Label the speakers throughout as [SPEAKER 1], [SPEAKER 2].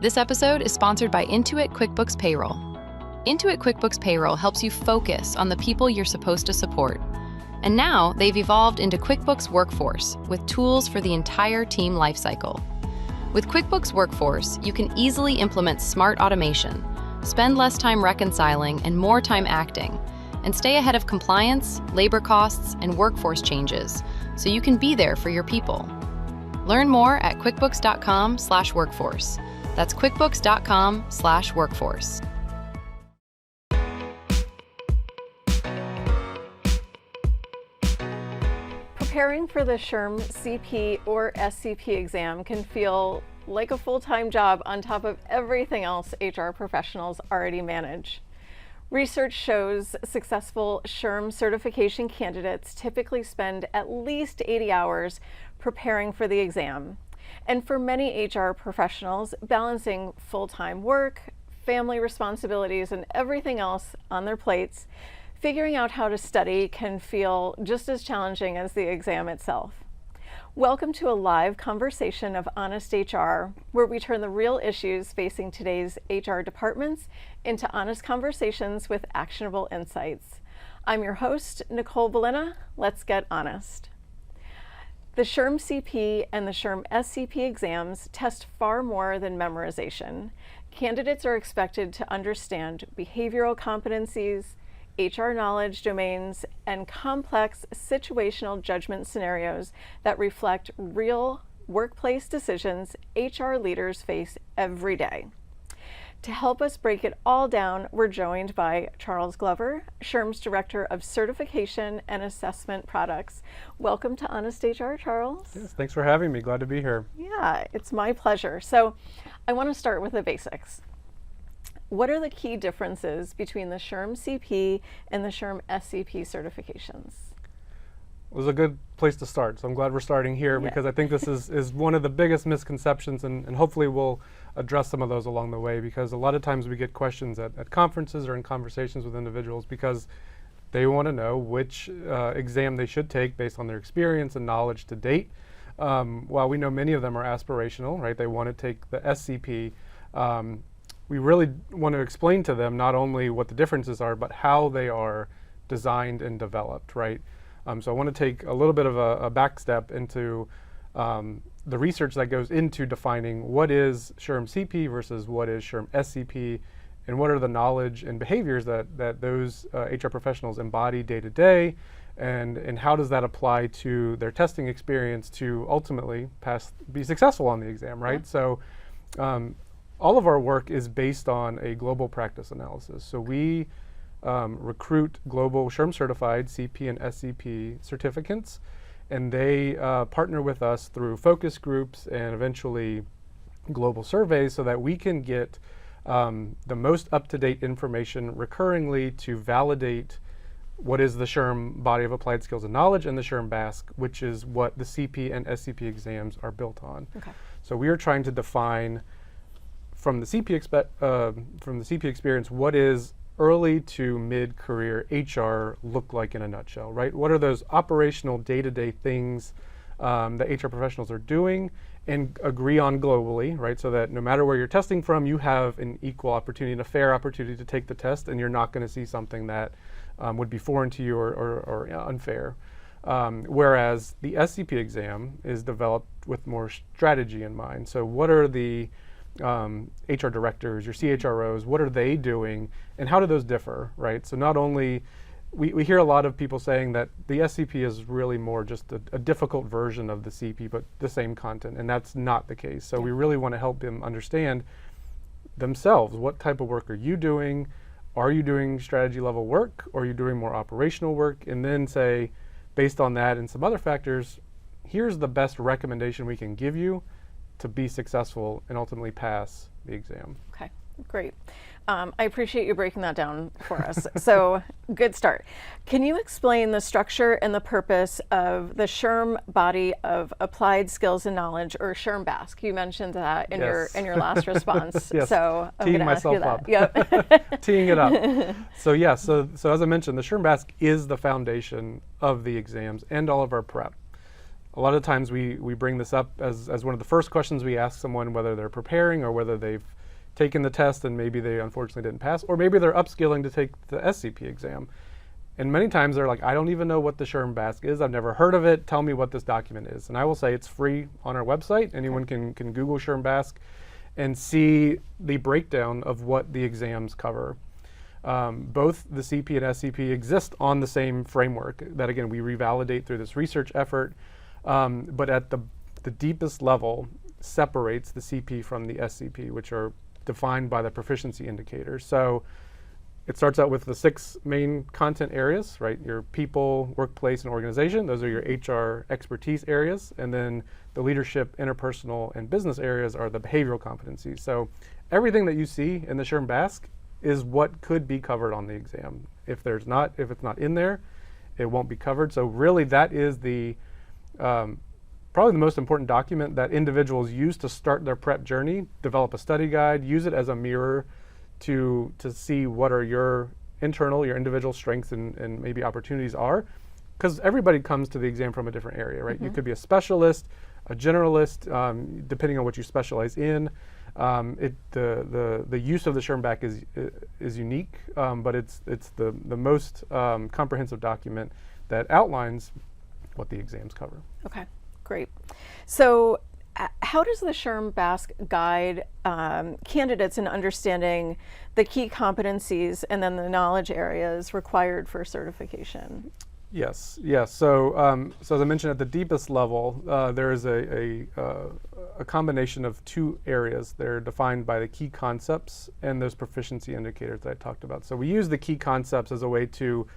[SPEAKER 1] This episode is sponsored by Intuit QuickBooks Payroll. Intuit QuickBooks Payroll helps you focus on the people you're supposed to support. And now they've evolved into QuickBooks Workforce with tools for the entire team lifecycle. With QuickBooks Workforce, you can easily implement smart automation, spend less time reconciling and more time acting, and stay ahead of compliance, labor costs, and workforce changes so you can be there for your people. Learn more at quickbooks.com/workforce. That's quickbooks.com/workforce.
[SPEAKER 2] Preparing for the SHRM CP or SCP exam can feel like a full-time job on top of everything else HR professionals already manage. Research shows successful SHRM certification candidates typically spend at least 80 hours preparing for the exam. And for many HR professionals, balancing full-time work, family responsibilities, and everything else on their plates, figuring out how to study can feel just as challenging as the exam itself. Welcome to a live conversation of Honest HR, where we turn the real issues facing today's HR departments into honest conversations with actionable insights. I'm your host, Nicole Belina. Let's get honest. The SHRM CP and the SHRM SCP exams test far more than memorization. Candidates are expected to understand behavioral competencies, HR knowledge domains, and complex situational judgment scenarios that reflect real workplace decisions HR leaders face every day. To help us break it all down, we're joined by Charles Glover, SHRM's Director of Certification and Assessment Products. Welcome to Honest HR, Charles.
[SPEAKER 3] Yes, thanks for having me. Glad to be here.
[SPEAKER 2] Yeah, it's my pleasure. So I want to start with the basics. What are the key differences between the SHRM CP and the SHRM SCP certifications?
[SPEAKER 3] It was a good place to start, so I'm glad we're starting here because I think this is one of the biggest misconceptions, and hopefully we'll address some of those along the way, because a lot of times we get questions at conferences or in conversations with individuals because they want to know which exam they should take based on their experience and knowledge to date. While we know many of them are aspirational, right? They want to take the SCP. We really want to explain to them not only what the differences are, but how they are designed and developed, right? So I want to take a little bit of a back step into the research that goes into defining what is SHRM CP versus what is SHRM SCP, and what are the knowledge and behaviors that those HR professionals embody day to day, and how does that apply to their testing experience to ultimately be successful on the exam, right? Yeah. So all of our work is based on a global practice analysis. So we recruit global SHRM certified CP and SCP certificants, and they partner with us through focus groups and eventually global surveys so that we can get the most up-to-date information recurringly to validate what is the SHRM body of applied skills and knowledge and the SHRM BASC, which is what the CP and SCP exams are built on. Okay. So we are trying to define from the CP experience, what is early to mid-career HR look like in a nutshell, right? What are those operational day-to-day things that HR professionals are doing and agree on globally, right? So that no matter where you're testing from, you have an equal opportunity and a fair opportunity to take the test, and you're not going to see something that would be foreign to you or unfair. Whereas the SCP exam is developed with more strategy in mind. So what are the HR directors, your CHROs, what are they doing, and how do those differ, right? So not only, we hear a lot of people saying that the SCP is really more just a difficult version of the CP, but the same content, and that's not the case. So we really want to help them understand themselves. What type of work are you doing? Are you doing strategy level work, or are you doing more operational work? And then say, based on that and some other factors, here's the best recommendation we can give you to be successful and ultimately pass the exam.
[SPEAKER 2] Okay, great. I appreciate you breaking that down for us. So, good start. Can you explain the structure and the purpose of the SHRM body of applied skills and knowledge, or SHRM BASC? You mentioned that in your last response.
[SPEAKER 3] Yes.
[SPEAKER 2] So I'm
[SPEAKER 3] Teeing
[SPEAKER 2] going to ask you that.
[SPEAKER 3] Yep. Teeing it up. So yeah, so as I mentioned, the SHRM BASC is the foundation of the exams and all of our prep. a lot of times we bring this up as one of the first questions we ask someone, whether they're preparing or whether they've taken the test and maybe they unfortunately didn't pass, or maybe they're upskilling to take the SCP exam. And many times they're like, I don't even know what the SHRM-BASC is. I've never heard of it. Tell me what this document is. And I will say it's free on our website. Anyone can Google SHRM-BASC and see the breakdown of what the exams cover. Both the CP and SCP exist on the same framework that, again, we revalidate through this research effort, but at the deepest level separates the CP from the SCP, which are defined by the proficiency indicators. So it starts out with the 6 main content areas, right? Your people, workplace, and organization. Those are your HR expertise areas. And then the leadership, interpersonal, and business areas are the behavioral competencies. So everything that you see in the SHRM-BASC is what could be covered on the exam. If it's not in there, it won't be covered. So really that is the probably the most important document that individuals use to start their prep journey, develop a study guide, use it as a mirror to see what are your individual strengths and maybe opportunities are. Because everybody comes to the exam from a different area, right? You could be a specialist, a generalist, depending on what you specialize in. The use of the SHRM-BASC is unique, but it's the most comprehensive document that outlines what the exams cover.
[SPEAKER 2] Okay, great. So how does the SHRM-BASC guide candidates in understanding the key competencies and then the knowledge areas required for certification?
[SPEAKER 3] Yes. So, so as I mentioned, at the deepest level, there is a combination of 2 areas. They're defined by the key concepts and those proficiency indicators that I talked about. So we use the key concepts as a way to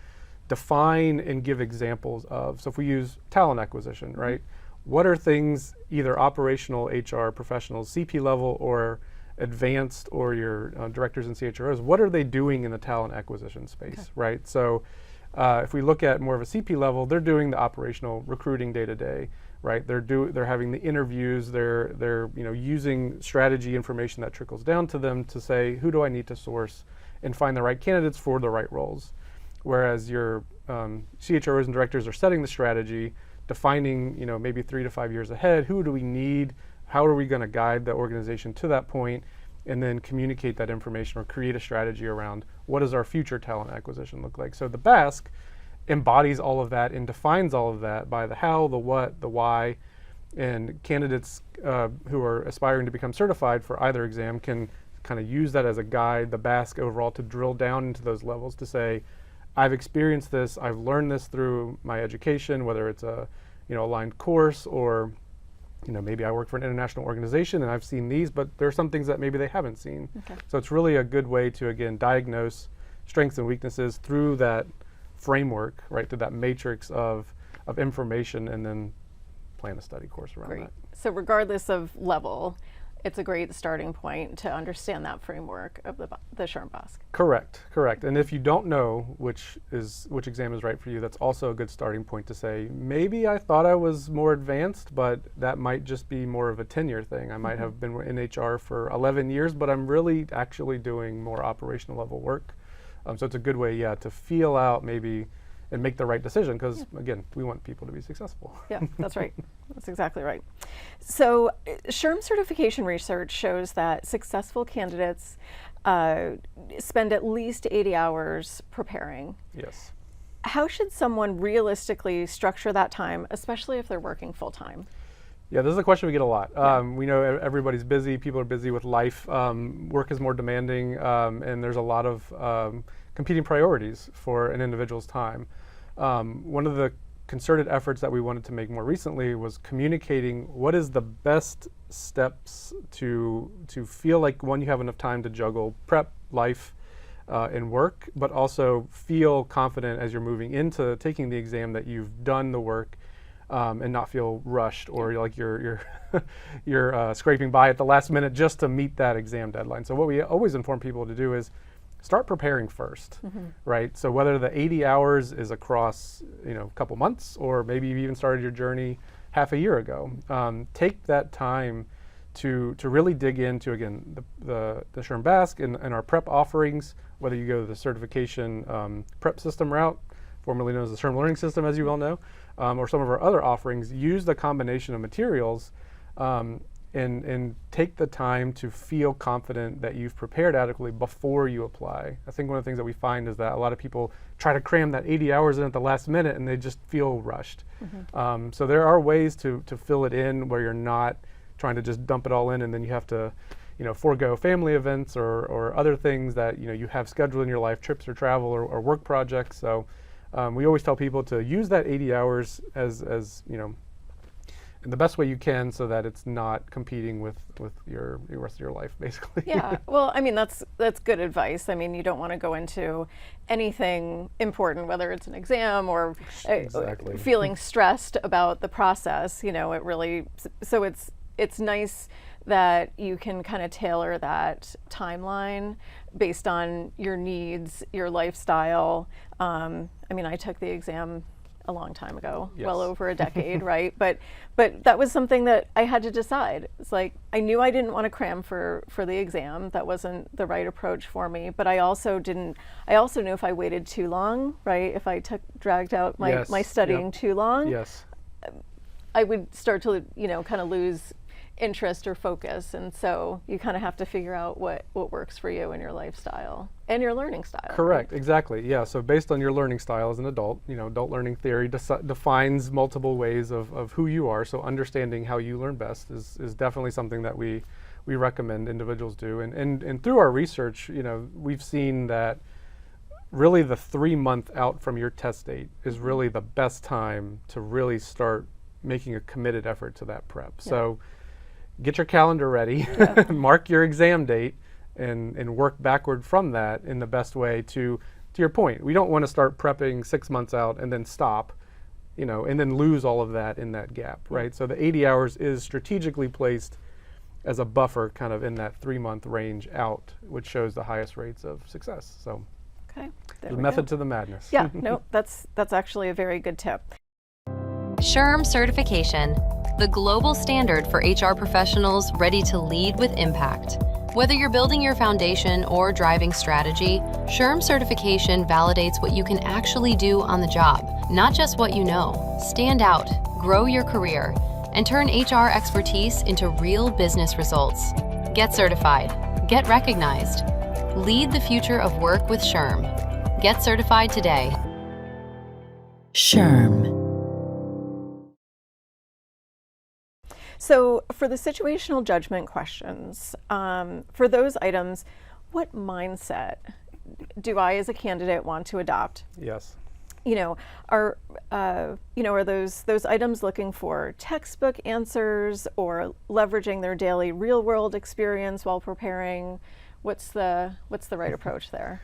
[SPEAKER 3] define and give examples of. So if we use talent acquisition, right? What are things, either operational HR professionals, CP level, or advanced, or your directors and CHROs, what are they doing in the talent acquisition space, right? So if we look at more of a CP level, they're doing the operational recruiting day to day, right? They're having the interviews. They're using strategy information that trickles down to them to say, who do I need to source and find the right candidates for the right roles. Whereas your CHROs and directors are setting the strategy, defining maybe 3 to 5 years ahead. Who do we need? How are we going to guide the organization to that point? And then communicate that information or create a strategy around what does our future talent acquisition look like. So the BASC embodies all of that and defines all of that by the how, the what, the why, and candidates who are aspiring to become certified for either exam can kind of use that as a guide, the BASC overall, to drill down into those levels to say, I've experienced this, I've learned this through my education, whether it's a aligned course or maybe I work for an international organization and I've seen these, but there are some things that maybe they haven't seen. So it's really a good way to, again, diagnose strengths and weaknesses through that framework, right, through that matrix of information, and then plan a study course around that.
[SPEAKER 2] So regardless of level, it's a great starting point to understand that framework of the SHRM-BASC.
[SPEAKER 3] Correct. And if you don't know which exam is right for you, that's also a good starting point to say, maybe I thought I was more advanced, but that might just be more of a tenure thing. I might have been in HR for 11 years, but I'm really actually doing more operational level work. So it's a good way, to feel out maybe and make the right decision, because again, we want people to be successful.
[SPEAKER 2] Yeah, that's right. That's exactly right. So SHRM certification research shows that successful candidates spend at least 80 hours preparing.
[SPEAKER 3] Yes.
[SPEAKER 2] How should someone realistically structure that time, especially if they're working full time?
[SPEAKER 3] Yeah, this is a question we get a lot. We know everybody's busy, people are busy with life, work is more demanding, and there's a lot of competing priorities for an individual's time. One of the concerted efforts that we wanted to make more recently was communicating what is the best steps to feel like, one, you have enough time to juggle prep, life, and work, but also feel confident as you're moving into taking the exam that you've done the work, and not feel rushed or like you're scraping by at the last minute just to meet that exam deadline. So what we always inform people to do is start preparing first, right? So whether the 80 hours is across a couple months, or maybe you even started your journey half a year ago, take that time to really dig into, again, the SHRM-BASC and our prep offerings, whether you go the certification prep system route formerly known as the SHRM Learning System, as you well know, or some of our other offerings, use the combination of materials and take the time to feel confident that you've prepared adequately before you apply. I think one of the things that we find is that a lot of people try to cram that 80 hours in at the last minute and they just feel rushed. So there are ways to fill it in where you're not trying to just dump it all in and then you have to forego family events or other things that you have scheduled in your life, trips or travel or work projects. So we always tell people to use that 80 hours as in the best way you can so that it's not competing with your rest of your life, basically.
[SPEAKER 2] Yeah, well, I mean, that's good advice. I mean, you don't want to go into anything important, whether it's an exam or
[SPEAKER 3] Exactly.
[SPEAKER 2] feeling stressed about the process. It really, so it's nice that you can kind of tailor that timeline based on your needs, your lifestyle. I mean, I took the exam a long time ago,
[SPEAKER 3] Yes.
[SPEAKER 2] well over a decade, right? But that was something that I had to decide. It's like I knew I didn't want to cram for the exam. That wasn't the right approach for me. But I also knew if I waited too long, right? If I dragged out my
[SPEAKER 3] Yes.
[SPEAKER 2] studying
[SPEAKER 3] Yep.
[SPEAKER 2] too long,
[SPEAKER 3] Yes.
[SPEAKER 2] I would start to kind of lose interest or focus. And so you kind of have to figure out what works for you and your lifestyle and your learning style.
[SPEAKER 3] Correct, exactly. Yeah, so based on your learning style as an adult, adult learning theory defines multiple ways of who you are. So understanding how you learn best is definitely something that we recommend individuals do. And through our research, we've seen that really the 3-month out from your test date is really the best time to really start making a committed effort to that prep.
[SPEAKER 2] Yeah.
[SPEAKER 3] So get your calendar ready, mark your exam date, and work backward from that in the best way to your point. We don't want to start prepping 6 months out and then stop, and then lose all of that in that gap, right? So the 80 hours is strategically placed as a buffer kind of in that 3-month range out, which shows the highest rates of success. So
[SPEAKER 2] Okay.
[SPEAKER 3] there's a method to the madness.
[SPEAKER 2] Yeah, no, that's actually a very good tip.
[SPEAKER 1] SHRM certification, the global standard for HR professionals ready to lead with impact. Whether you're building your foundation or driving strategy, SHRM certification validates what you can actually do on the job, not just what you know. Stand out, grow your career, and turn HR expertise into real business results. Get certified. Get recognized. Lead the future of work with SHRM. Get certified today.
[SPEAKER 4] SHRM.
[SPEAKER 2] So for the situational judgment questions, for those items, what mindset do I as a candidate want to adopt?
[SPEAKER 3] Yes.
[SPEAKER 2] Are those items looking for textbook answers or leveraging their daily real world experience while preparing? What's the right approach there?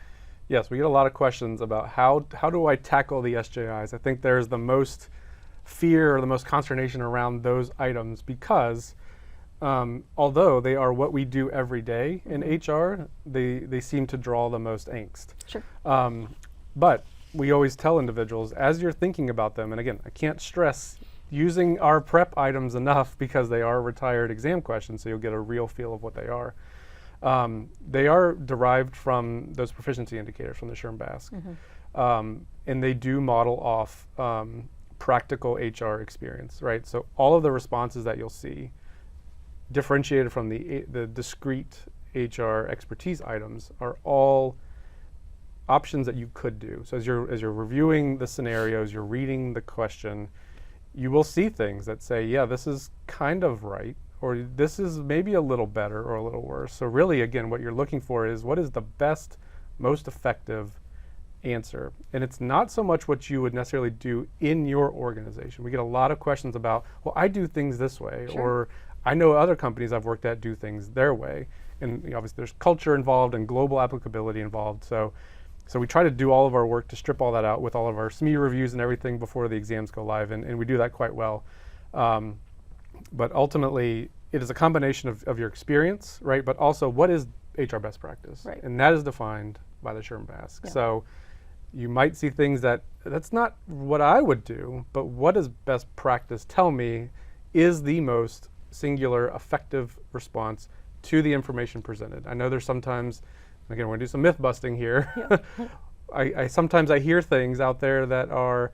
[SPEAKER 3] Yes, we get a lot of questions about how do I tackle the SJIs. I think there's the most fear or the most consternation around those items because although they are what we do every day in HR, they seem to draw the most angst.
[SPEAKER 2] Sure.
[SPEAKER 3] But we always tell individuals as you're thinking about them, and again, I can't stress using our prep items enough because they are retired exam questions, so you'll get a real feel of what they are. They are derived from those proficiency indicators from the SHRM BASC. And they do model off practical HR experience, right? So all of the responses that you'll see differentiated from the discrete HR expertise items are all options that you could do. So as you're reviewing the scenarios, you're reading the question, you will see things that say, yeah, this is kind of right, or this is maybe a little better or a little worse. So really, again, what you're looking for is what is the best, most effective answer. And it's not so much what you would necessarily do in your organization. We get a lot of questions about, well, I do things this way,
[SPEAKER 2] Sure.
[SPEAKER 3] or I know other companies I've worked at do things their way. And obviously there's culture involved and global applicability involved. So we try to do all of our work to strip all that out with all of our SME reviews and everything before the exams go live, and we do that quite well. But ultimately, it is a combination of your experience, right? But also, what is HR best practice?
[SPEAKER 2] Right.
[SPEAKER 3] And that is defined by the SHRM BASC.
[SPEAKER 2] Yeah.
[SPEAKER 3] So you might see things that's not what I would do, but what does best practice tell me is the most singular, effective response to the information presented? I know there's sometimes, again, we're going to do some myth busting here. I sometimes I hear things out there that are,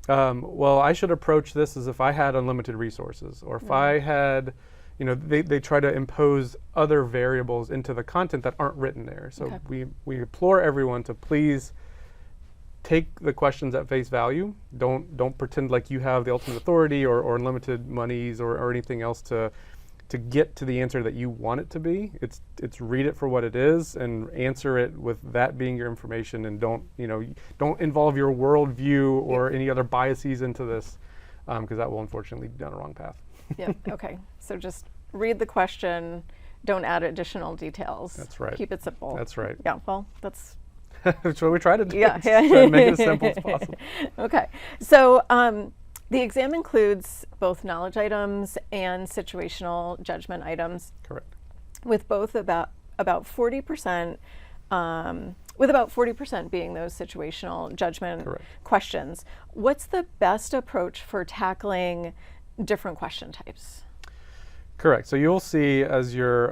[SPEAKER 3] well, I should approach this as if I had unlimited resources, or if I had, you know, they try to impose other variables into the content that aren't written there. So we implore everyone to please take the questions at face value. Don't pretend like you have the ultimate authority or unlimited monies or anything else to get to the answer that you want it to be. It's read it for what it is and answer it with that being your information, and don't involve your worldview or any other biases into this, because that will unfortunately be down a wrong path.
[SPEAKER 2] Yeah. Okay. So just read the question. Don't add additional details.
[SPEAKER 3] That's right.
[SPEAKER 2] Keep it simple.
[SPEAKER 3] That's right.
[SPEAKER 2] Yeah. Well, that's.
[SPEAKER 3] That's what we try to do.
[SPEAKER 2] Yeah.
[SPEAKER 3] Try to make it as simple as possible.
[SPEAKER 2] Okay. So the exam includes both knowledge items and situational judgment items.
[SPEAKER 3] Correct.
[SPEAKER 2] With both about 40%. With about 40% being those situational judgment questions. What's the best approach for tackling different question types?
[SPEAKER 3] Correct. So you'll see as you're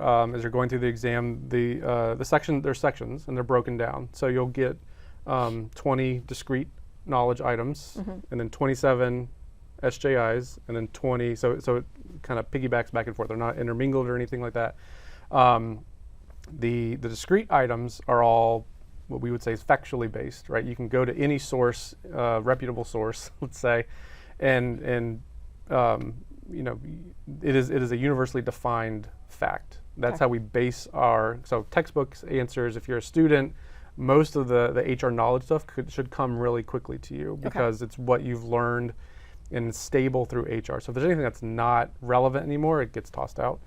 [SPEAKER 3] going through the exam, there's sections and they're broken down. So you'll get 20 discrete knowledge items, and then 27 SJIs, and then 20. So it kind of piggybacks back and forth. They're not intermingled or anything like that. The discrete items are all what we would say is factually based, right? You can go to any source, reputable source, let's say, and you know, it is a universally defined fact. That's how we base so textbooks answers. If you're a student, most of the HR knowledge stuff should come really quickly to you, because it's what you've learned and stable through HR. So if there's anything that's not relevant anymore, it gets tossed out.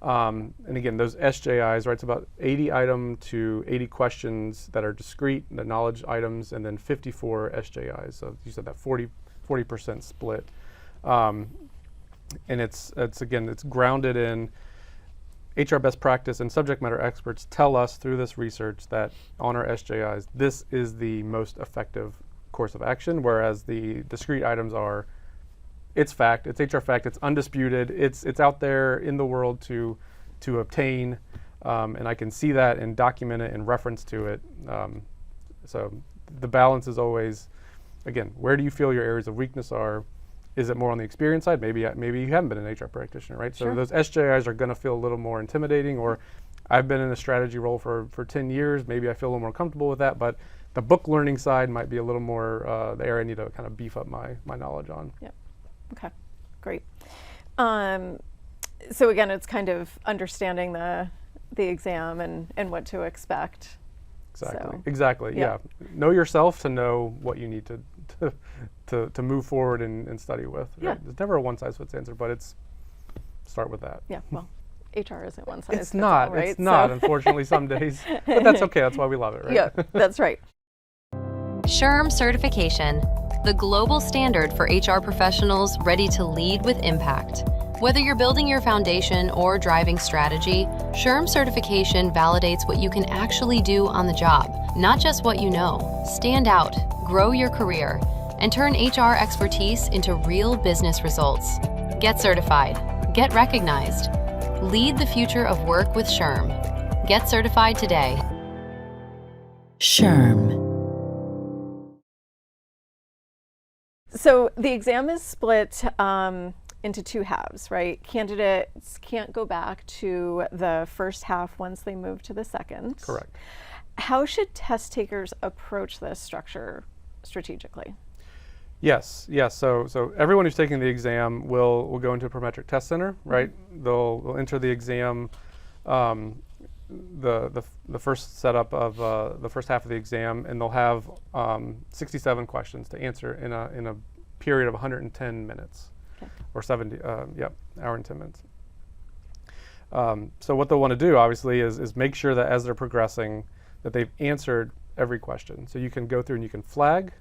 [SPEAKER 3] And again, those SJIs, right, it's about 80 item to 80 questions that are discrete, the knowledge items, and then 54 SJIs. So you said that 40% split. And it's grounded in HR best practice, and subject matter experts tell us through this research that on our SJIs, this is the most effective course of action, whereas the discrete items are, it's fact, it's HR fact, it's undisputed, it's out there in the world to obtain, and I can see that and document it and reference to it. So the balance is always, again, where do you feel your areas of weakness are? Is it more on the experience side? Maybe you haven't been an HR practitioner, right? So those SJIs are going to feel a little more intimidating, or I've been in a strategy role for 10 years. Maybe I feel a little more comfortable with that, but the book learning side might be a little more the area I need to kind of beef up my knowledge on.
[SPEAKER 2] Yep. Okay, great. So again, it's kind of understanding the exam and what to expect.
[SPEAKER 3] Exactly. Yeah. Know yourself to know what you need to move forward and study with. Right? There's never a one-size-fits answer, but it's start with that.
[SPEAKER 2] Yeah. Well, HR isn't one size.
[SPEAKER 3] It's not.
[SPEAKER 2] All, right?
[SPEAKER 3] It's not. Unfortunately, some days, but that's okay. That's why we love it, right?
[SPEAKER 2] Yeah, that's right.
[SPEAKER 1] SHRM certification, the global standard for HR professionals ready to lead with impact. Whether you're building your foundation or driving strategy, SHRM certification validates what you can actually do on the job, not just what you know. Stand out, grow your career, and turn HR expertise into real business results. Get certified. Get recognized. Lead the future of work with SHRM. Get certified today.
[SPEAKER 4] SHRM.
[SPEAKER 2] So the exam is split into two halves, right? Candidates can't go back to the first half once they move to the second.
[SPEAKER 3] Correct.
[SPEAKER 2] How should test takers approach this structure strategically?
[SPEAKER 3] Yes. So everyone who's taking the exam will go into a Prometric Test Center, right? They'll enter the exam. The first setup of the first half of the exam, and they'll have 67 questions to answer in a period of 110 minutes, or 70. Hour and 10 minutes. So what they'll want to do, obviously, is make sure that as they're progressing, that they've answered every question. So you can go through and you can flag.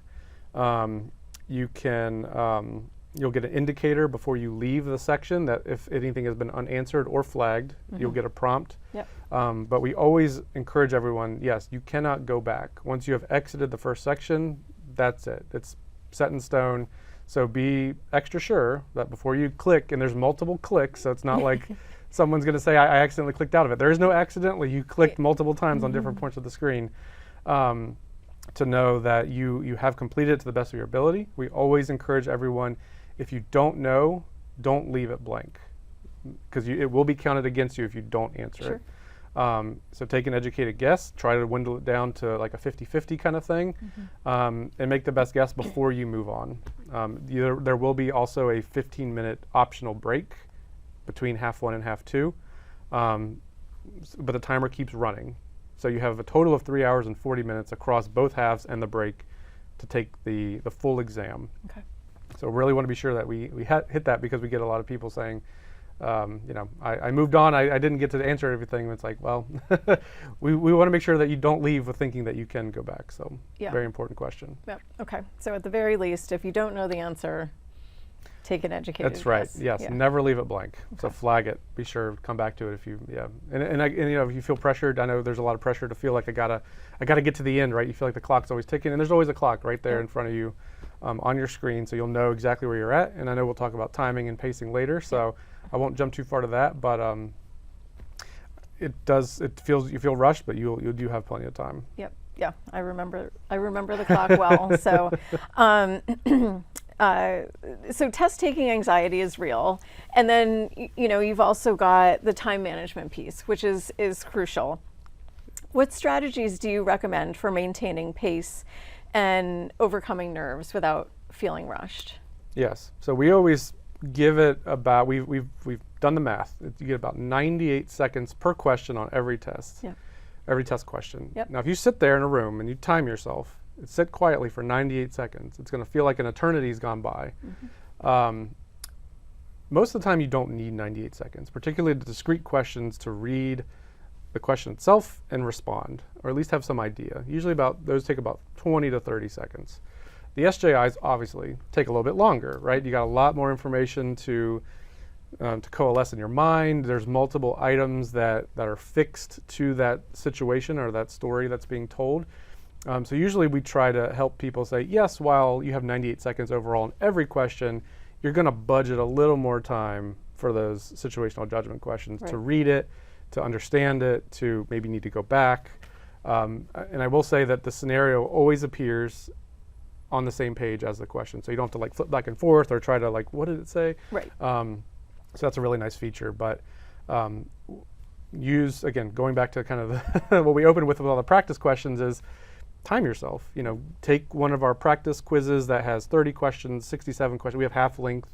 [SPEAKER 3] You'll get an indicator before you leave the section that if anything has been unanswered or flagged, you'll get a prompt.
[SPEAKER 2] Yep.
[SPEAKER 3] But we always encourage everyone, yes, you cannot go back. Once you have exited the first section, that's it. It's set in stone. So be extra sure that before you click, and there's multiple clicks, so it's not like someone's going to say, I accidentally clicked out of it. There is no accidentally. You clicked multiple times on different points of the screen. to know that you have completed it to the best of your ability. We always encourage everyone, if you don't know, don't leave it blank, because it will be counted against you if you don't answer it. So take an educated guess, try to dwindle it down to like a 50-50 kind of thing, and make the best guess before you move on. There will be also a 15-minute optional break between half one and half two, but the timer keeps running. So you have a total of 3 hours and 40 minutes across both halves and the break to take the full exam.
[SPEAKER 2] Okay.
[SPEAKER 3] So really want to be sure that we hit that, because we get a lot of people saying, I moved on, I didn't get to answer everything. It's like, well, we want to make sure that you don't leave with thinking that you can go back. So very important question.
[SPEAKER 2] Yep. Okay. So at the very least, if you don't know the answer, take an educated
[SPEAKER 3] That's right.
[SPEAKER 2] guess.
[SPEAKER 3] Yes.
[SPEAKER 2] Yeah.
[SPEAKER 3] Never leave it blank.
[SPEAKER 2] Okay.
[SPEAKER 3] So flag it. Be sure to come back to it if you, And if you feel pressured, I know there's a lot of pressure to feel like I gotta get to the end, right? You feel like the clock's always ticking, and there's always a clock right there in front of you on your screen, so you'll know exactly where you're at. And I know we'll talk about timing and pacing later, so I won't jump too far to that, but you feel rushed, but you do have plenty of time.
[SPEAKER 2] Yep. Yeah. I remember the clock well. So, so test taking anxiety is real, and then you've also got the time management piece, which is crucial. What strategies do you recommend for maintaining pace and overcoming nerves without feeling rushed?
[SPEAKER 3] Yes. So we always give it about, we've done the math. You get about 98 seconds per question on every test.
[SPEAKER 2] Yep.
[SPEAKER 3] Every test question.
[SPEAKER 2] Yep.
[SPEAKER 3] Now, if you sit there in a room and you time yourself, sit quietly for 98 seconds, it's going to feel like an eternity's gone by. Most of the time, you don't need 98 seconds, particularly the discrete questions, to read the question itself and respond, or at least have some idea. Usually those take about 20 to 30 seconds. The SJIs obviously take a little bit longer, right? You got a lot more information to coalesce in your mind. There's multiple items that are fixed to that situation or that story that's being told. So usually we try to help people say, yes, while you have 98 seconds overall in every question, you're going to budget a little more time for those situational judgment questions, to read it, to understand it, to maybe need to go back. And I will say that the scenario always appears on the same page as the question. So you don't have to like flip back and forth or try to like, what did it say?
[SPEAKER 2] Right.
[SPEAKER 3] So that's a really nice feature. But again, going back to kind of what we opened with all the practice questions, is time yourself. Take one of our practice quizzes that has 30 questions, 67 questions. We have half-length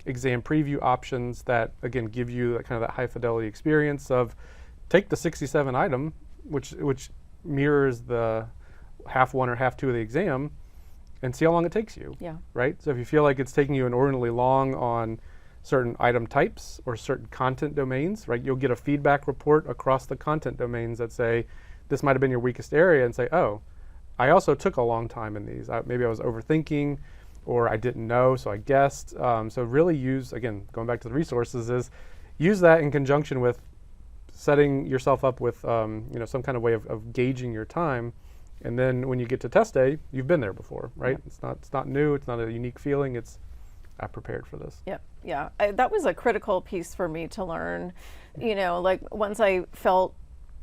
[SPEAKER 3] exam preview options that, again, give you that high fidelity experience of take the 67 item, which mirrors the half one or half two of the exam, and see how long it takes you.
[SPEAKER 2] Yeah.
[SPEAKER 3] Right? So if you feel like it's taking you inordinately long on certain item types or certain content domains, right, you'll get a feedback report across the content domains that say, this might have been your weakest area, and say, oh, I also took a long time in these. Maybe I was overthinking, or I didn't know, so I guessed. So really use, again, going back to the resources, is use that in conjunction with setting yourself up with some kind of way of gauging your time. And then when you get to test day, you've been there before, right? Yeah. It's not new, it's not a unique feeling, it's I prepared for this.
[SPEAKER 2] Yep. Yeah. That was a critical piece for me to learn. Like once I felt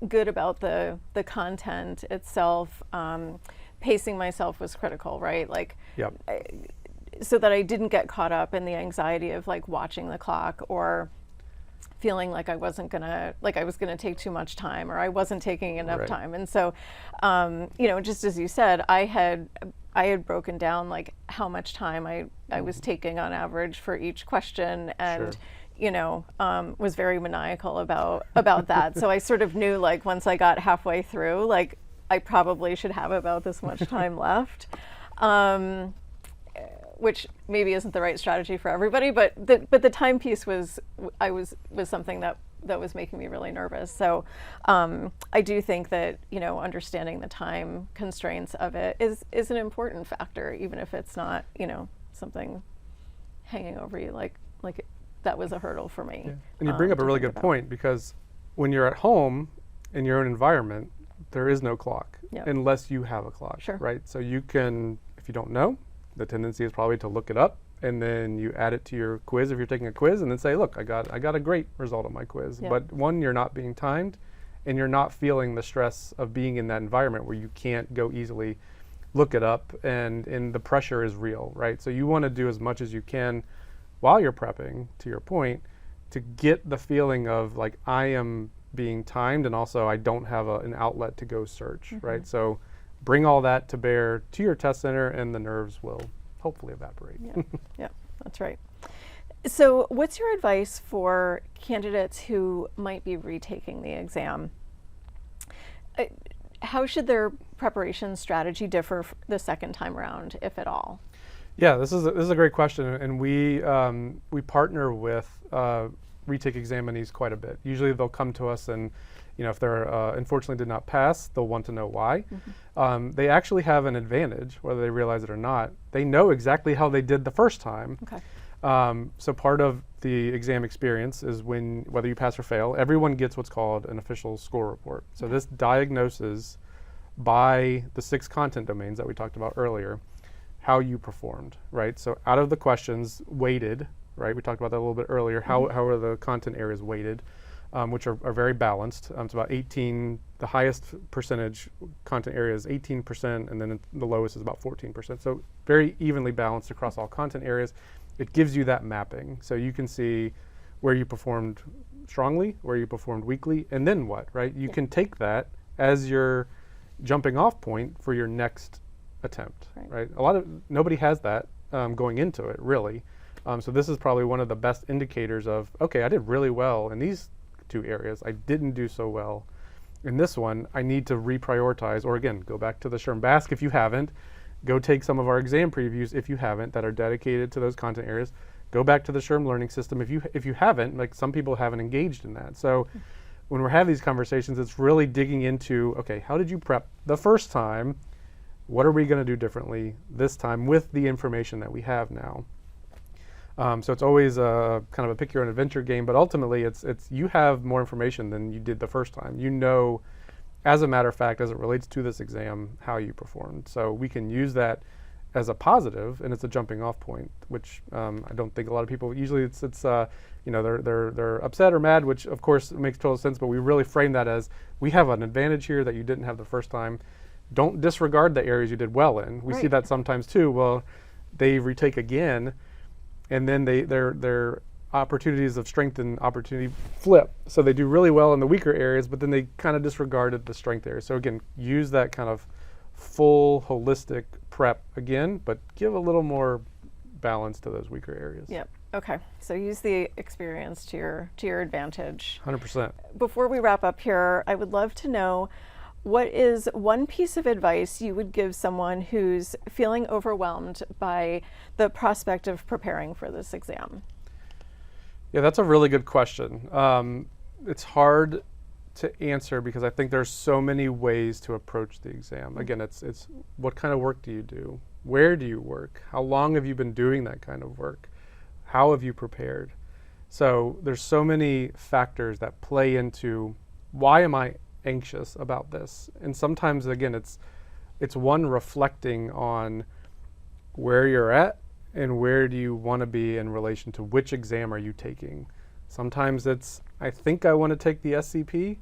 [SPEAKER 2] good about the content itself, pacing myself was critical, right? Like,
[SPEAKER 3] yep.
[SPEAKER 2] So that I didn't get caught up in the anxiety of like watching the clock or feeling like I was gonna take too much time, or I wasn't taking enough time. And so, just as you said, I had broken down like how much time I was taking on average for each question, and was very maniacal about that. So I sort of knew, like, once I got halfway through, like I probably should have about this much time left. Which maybe isn't the right strategy for everybody, but the time piece was something that was making me really nervous. So I do think that understanding the time constraints of it is an important factor, even if it's not something hanging over you like that was a hurdle for me.
[SPEAKER 3] Yeah. And you bring up a really good point, because when you're at home in your own environment, there is no clock unless you have a clock, right? So you can, if you don't know, the tendency is probably to look it up, and then you add it to your quiz if you're taking a quiz, and then say, look, I got a great result on my quiz. But one, you're not being timed, and you're not feeling the stress of being in that environment where you can't go easily look it up, and the pressure is real, right? So you want to do as much as you can while you're prepping, to your point, to get the feeling of like, I am being timed, and also I don't have an outlet to go search, right? So bring all that to bear to your test center, and the nerves will hopefully evaporate.
[SPEAKER 2] Yeah, that's right. So what's your advice for candidates who might be retaking the exam? How should their preparation strategy differ the second time around, if at all?
[SPEAKER 3] Yeah, this is a great question, and we partner with retake examinees quite a bit. Usually they'll come to us, and if they're unfortunately did not pass, they'll want to know why. They actually have an advantage, whether they realize it or not. They know exactly how they did the first time.
[SPEAKER 2] Okay.
[SPEAKER 3] So part of the exam experience is whether you pass or fail, everyone gets what's called an official score report. So this diagnoses by the 6 content domains that we talked about earlier how you performed, right? So out of the questions weighted, right? We talked about that a little bit earlier. How are the content areas weighted, which are very balanced. It's about 18, the highest percentage content area is 18%, and then the lowest is about 14%. So very evenly balanced across all content areas. It gives you that mapping. So you can see where you performed strongly, where you performed weakly, and then what, right? You can take that as your jumping off point for your next attempt, right? Nobody has that going into it, really. So this is probably one of the best indicators of, okay, I did really well in these 2 areas. I didn't do so well in this one. I need to reprioritize, or again, go back to the SHRM Basque if you haven't. Go take some of our exam previews if you haven't that are dedicated to those content areas. Go back to the SHRM learning system if you haven't, like some people haven't engaged in that. So when we're having these conversations, it's really digging into, okay, how did you prep the first time? What are we going to do differently this time with the information that we have now? So it's always a kind of a pick your own adventure game, but ultimately it's you have more information than you did the first time. You know, as a matter of fact, as it relates to this exam, how you performed. So we can use that as a positive, and it's a jumping off point, which I don't think a lot of people, usually it's they're upset or mad, which of course makes total sense, but we really frame that as, we have an advantage here that you didn't have the first time. Don't disregard the areas you did well in. We see that sometimes too. Well, they retake again, and then their opportunities of strength and opportunity flip. So they do really well in the weaker areas, but then they kind of disregarded the strength areas. So again, use that kind of full holistic prep again, but give a little more balance to those weaker areas.
[SPEAKER 2] Yep. Okay. So use the experience to your advantage.
[SPEAKER 3] 100%.
[SPEAKER 2] Before we wrap up here, I would love to know, what is one piece of advice you would give someone who's feeling overwhelmed by the prospect of preparing for this exam?
[SPEAKER 3] Yeah, that's a really good question. It's hard to answer because I think there's so many ways to approach the exam. Again, it's what kind of work do you do? Where do you work? How long have you been doing that kind of work? How have you prepared? So there's so many factors that play into, why am I anxious about this? And sometimes, again, it's one, reflecting on where you're at and where do you want to be in relation to which exam are you taking. Sometimes it's, I think I want to take the SCP,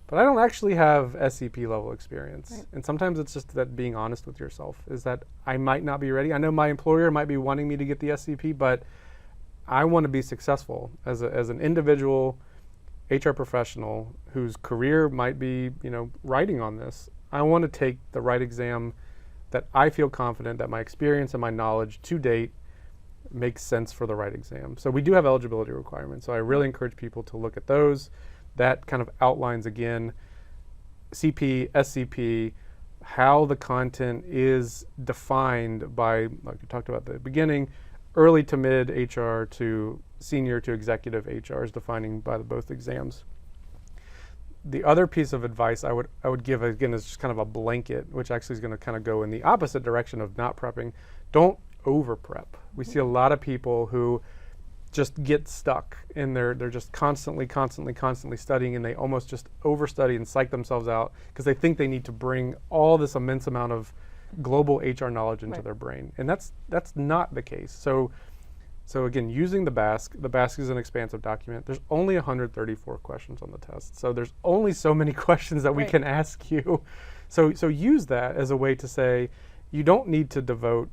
[SPEAKER 3] but I don't actually have SCP level experience. Right. And sometimes it's just that being honest with yourself is that I might not be ready. I know my employer might be wanting me to get the SCP, but I want to be successful as an individual HR professional whose career might be, riding on this. I want to take the right exam that I feel confident that my experience and my knowledge to date makes sense for the right exam. So we do have eligibility requirements. So I really encourage people to look at those. That kind of outlines, again, CP, SCP, how the content is defined by, like we talked about at the beginning, early to mid HR to senior to executive HR is defining by both exams. The other piece of advice I would give, again, is just kind of a blanket, which actually is going to kind of go in the opposite direction of not prepping. Don't over prep. We see a lot of people who just get stuck and they're just constantly studying, and they almost just overstudy and psych themselves out because they think they need to bring all this immense amount of global HR knowledge into their brain. And that's not the case. So again, using the Basque is an expansive document. There's only 134 questions on the test. So there's only so many questions that we can ask you. So use that as a way to say, you don't need to devote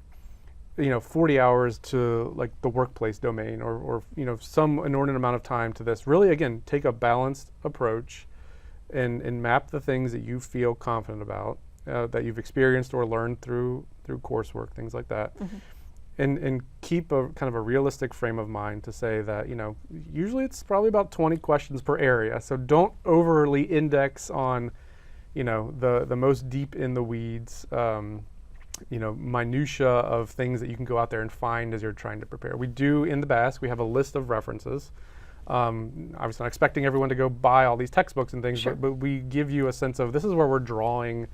[SPEAKER 3] 40 hours to like the workplace domain or some inordinate amount of time to this. Really, again, take a balanced approach and map the things that you feel confident about, that you've experienced or learned through coursework, things like that. And keep a kind of a realistic frame of mind to say that, usually it's probably about 20 questions per area. So don't overly index on, the most deep in the weeds, minutia of things that you can go out there and find as you're trying to prepare. We do in the BASC, we have a list of references. Obviously not expecting everyone to go buy all these textbooks and things,
[SPEAKER 2] Sure.
[SPEAKER 3] but we give you a sense of this is where we're drawing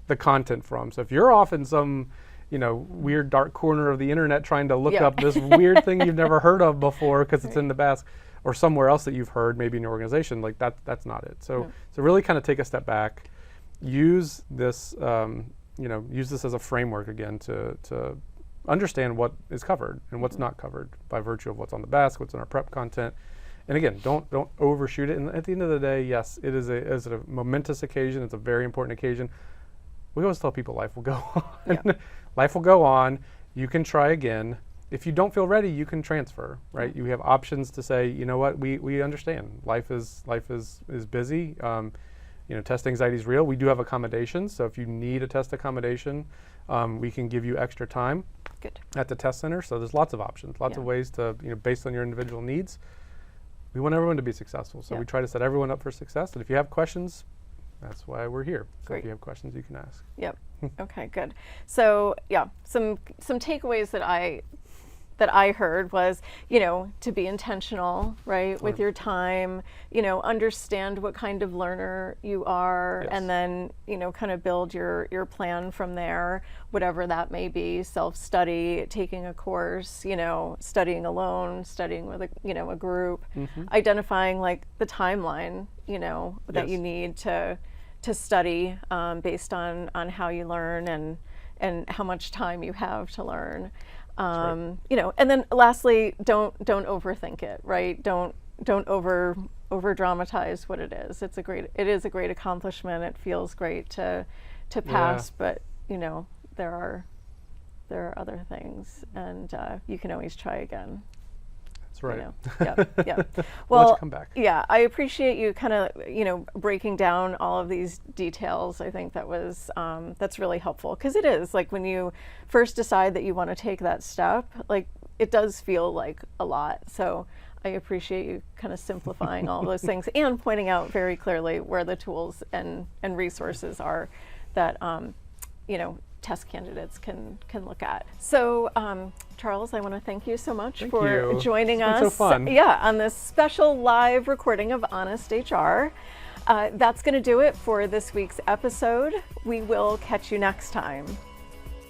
[SPEAKER 3] the content from. So if you're off in some, weird dark corner of the internet trying to look up this weird thing you've never heard of before because it's in the BASC, or somewhere else that you've heard, maybe in your organization, like that's not it. So so really kind of take a step back, use this use this as a framework again to understand what is covered and what's not covered by virtue of what's on the BASC, what's in our prep content. And again, don't overshoot it. And at the end of the day, yes, it is a momentous occasion. It's a very important occasion. We always tell people life will go on. Life will go on. You can try again. If you don't feel ready, you can transfer, right? You have options to say, you know what, we understand. Life is busy. Test anxiety is real. We do have accommodations. So if you need a test accommodation, we can give you extra time at the test center. So there's lots of options, lots of ways to, based on your individual needs. We want everyone to be successful. So we try to set everyone up for success. And if you have questions, that's why we're here. So
[SPEAKER 2] Great.
[SPEAKER 3] if you have questions, you can ask.
[SPEAKER 2] Yep. Okay, good. So some takeaways that I heard was, to be intentional, right, with your time, understand what kind of learner you are, and then, kind of build your plan from there, whatever that may be, self-study, taking a course, studying alone, studying with a group, identifying like the timeline, that you need to study based on how you learn and how much time you have to learn. And then lastly, don't overthink it, right? Don't over dramatize what it is. It is a great accomplishment. It feels great to pass, but there are other things, and you can always try again.
[SPEAKER 3] That's right.
[SPEAKER 2] Yeah. Well,
[SPEAKER 3] come back.
[SPEAKER 2] Yeah, I appreciate you kind of, breaking down all of these details. I think that was, that's really helpful, because it is like when you first decide that you want to take that step, like it does feel like a lot. So I appreciate you kind of simplifying all those things and pointing out very clearly where the tools and resources are that, test candidates can look at. So, Charles, I want to thank you so much for joining us.
[SPEAKER 3] So fun.
[SPEAKER 2] On this special live recording of Honest HR. That's going to do it for this week's episode. We will catch you next time.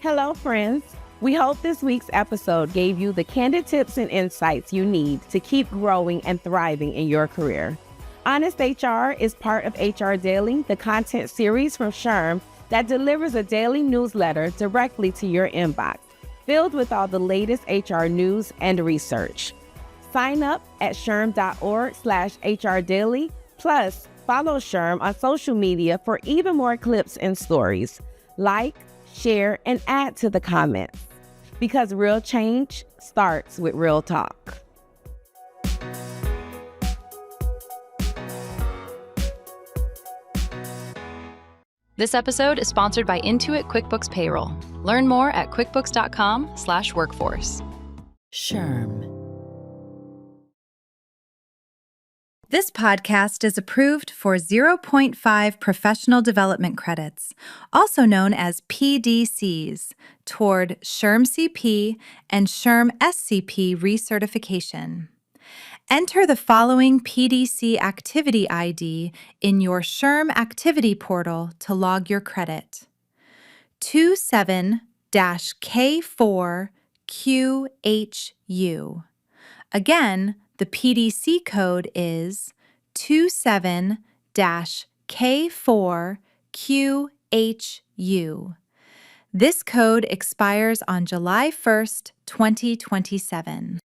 [SPEAKER 4] Hello, friends. We hope this week's episode gave you the candid tips and insights you need to keep growing and thriving in your career. Honest HR is part of HR Daily, the content series from SHRM that delivers a daily newsletter directly to your inbox, filled with all the latest HR news and research. Sign up at shrm.org/HR Daily, plus follow SHRM on social media for even more clips and stories. Like, share, and add to the comments, because real change starts with real talk.
[SPEAKER 1] This episode is sponsored by Intuit QuickBooks Payroll. Learn more at quickbooks.com/workforce.
[SPEAKER 5] SHRM. This podcast is approved for 0.5 professional development credits, also known as PDCs, toward SHRM CP and SHRM SCP recertification. Enter the following PDC activity ID in your SHRM activity portal to log your credit: 27-K4QHU. Again, the PDC code is 27-K4QHU. This code expires on July 1st, 2027.